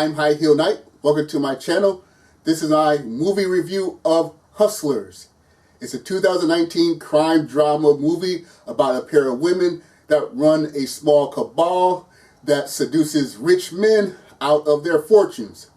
I'm High Heel Knight. Welcome to my channel. This is my movie review of Hustlers. It's a 2019 crime drama movie about a pair of women that run a small cabal that seduces rich men out of their fortunes.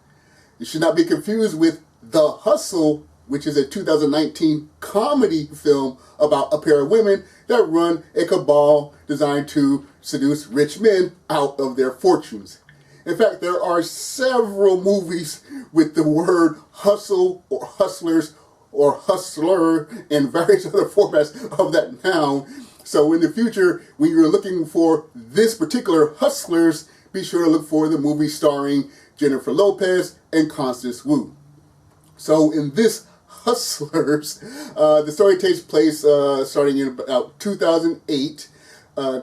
You should not be confused with The Hustle, which is a 2019 comedy film about a pair of women that run a cabal designed to seduce rich men out of their fortunes. In fact, there are several movies with the word hustle or hustlers or hustler and various other formats of that noun. So in the future, when you're looking for this particular Hustlers, be sure to look for the movie starring Jennifer Lopez and Constance. So in this Hustlers, the story takes place starting in about 2008.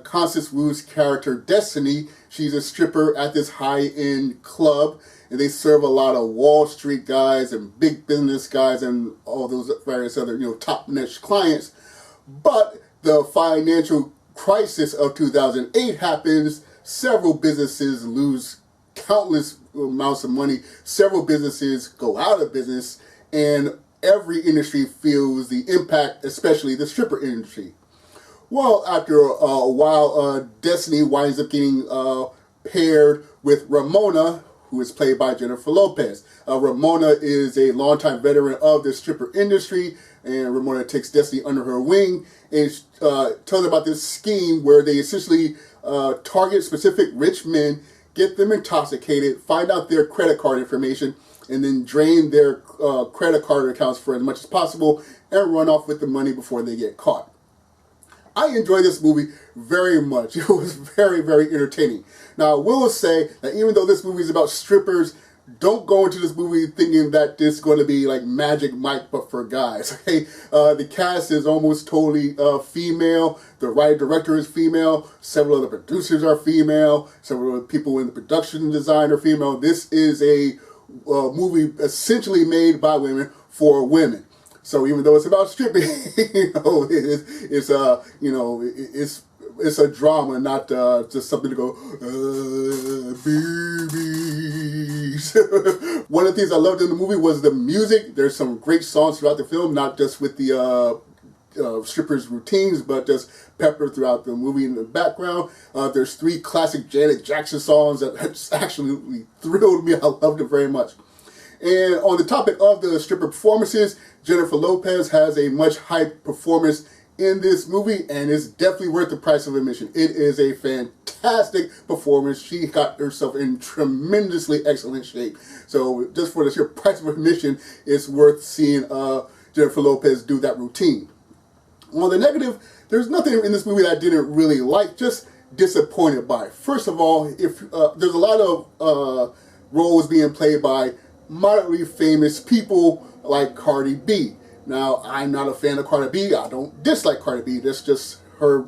Constance Wu's character Destiny, she's a stripper at this high-end club, and they serve a lot of Wall Street guys and big business guys and all those various other, top-notch clients. But the financial crisis of 2008 happens. Several businesses lose countless amounts of money. Several businesses go out of business, and every industry feels the impact, especially the stripper industry. Well, after a while, Destiny winds up getting paired with Ramona, who is played by Jennifer Lopez. Ramona is a longtime veteran of the stripper industry, and Ramona takes Destiny under her wing and tells about this scheme where they essentially target specific rich men, get them intoxicated, find out their credit card information, and then drain their credit card accounts for as much as possible and run off with the money before they get caught. I enjoyed this movie very much. It was very, very entertaining. Now, I will say that even though this movie is about strippers, don't go into this movie thinking that this is going to be like Magic Mike, but for guys. Okay, the cast is almost totally female. The writer-director is female. Several other producers are female. Several other people in the production design are female. This is a movie essentially made by women for women. So even though it's about stripping, it's a drama, not just something to go, babies. One of the things I loved in the movie was the music. There's some great songs throughout the film, not just with the strippers' routines, but just peppered throughout the movie in the background. There's 3 classic Janet Jackson songs that just absolutely thrilled me. I loved it very much. And on the topic of the stripper performances, Jennifer Lopez has a much hyped performance in this movie, and it's definitely worth the price of admission. It is a fantastic performance. She got herself in tremendously excellent shape. So just for the sheer price of admission, it's worth seeing Jennifer Lopez do that routine. On the negative, there's nothing in this movie that I didn't really like, just disappointed by. First of all, if there's a lot of roles being played by moderately famous people like Cardi B. Now, I'm not a fan of Cardi B. I don't dislike Cardi B. That's just her.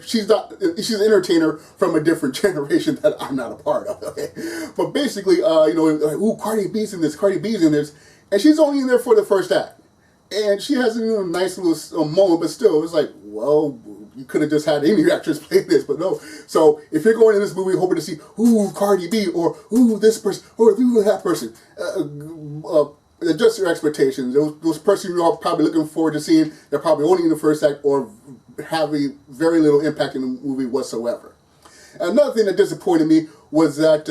She's an entertainer from a different generation that I'm not a part of. Okay, but basically, ooh, Cardi B's in this, Cardi B's in this, and she's only in there for the first act, and she has a nice little moment, but still, it's like, well, you could have just had any actress play this, but no. So if you're going in this movie hoping to see, ooh, Cardi B, or ooh, this person, or ooh, that person, adjust your expectations. Those persons you're probably looking forward to seeing, they're probably only in the first act or having very little impact in the movie whatsoever. Another thing that disappointed me was that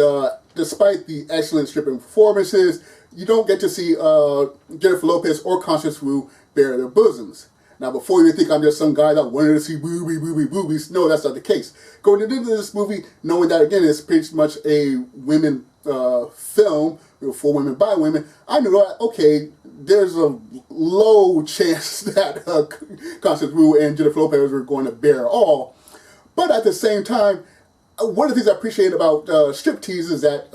despite the excellent stripping performances, you don't get to see Jennifer Lopez or Constance Wu bare their bosoms. Now, before you think I'm just some guy that wanted to see boobies, no, that's not the case. Going into this movie, knowing that, again, it's pretty much a women film, for women by women, I knew that, okay, there's a low chance that Constance Wu and Jennifer Lopez were going to bear all. But at the same time, one of the things I appreciate about Striptease is that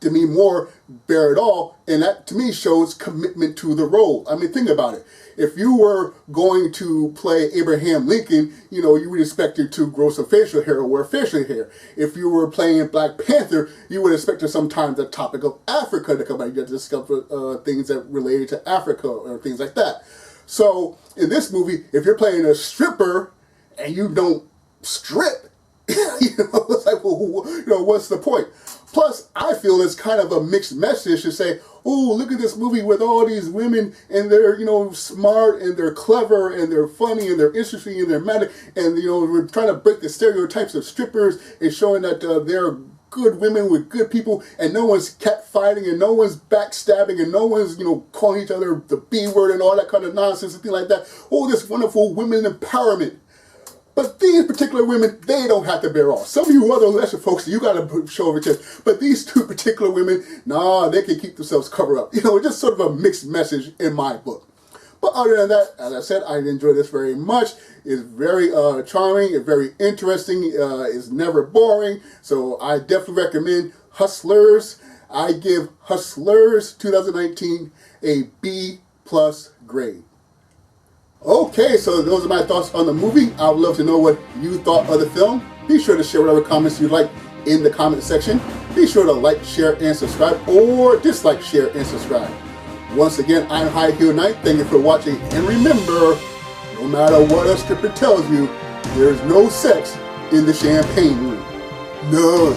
Demi Moore bear it all, and that to me shows commitment to the role. I mean, think about it. If you were going to play Abraham Lincoln, you would expect her to grow some facial hair or wear facial hair. If you were playing Black Panther, you would expect her sometimes the topic of Africa to come out. You get to discover things that related to Africa or things like that. So in this movie, if you're playing a stripper and you don't strip, it's like, well, what's the point? Plus, I feel it's kind of a mixed message to say, oh, look at this movie with all these women, and they're, smart, and they're clever, and they're funny, and they're interesting, and they're mad, and, we're trying to break the stereotypes of strippers, and showing that they're good women with good people, and no one's catfighting, and no one's backstabbing, and no one's, calling each other the B word and all that kind of nonsense and things like that. Oh, this wonderful women empowerment. But these particular women, they don't have to bear all. Some of you other lesser folks, you got to show over chest. But these two particular women, nah, they can keep themselves covered up. Just sort of a mixed message in my book. But other than that, as I said, I enjoy this very much. It's very charming, it's very interesting, it's never boring. So I definitely recommend Hustlers. I give Hustlers 2019 a B+ grade. Okay, so those are my thoughts on the movie. I would love to know what you thought of the film. Be sure to share whatever comments you'd like in the comment section. Be sure to like, share, and subscribe, or dislike, share, and subscribe. Once again, I'm High Heel Knight. Thank you for watching, and remember, no matter what a stripper tells you, there's no sex in the champagne room. None.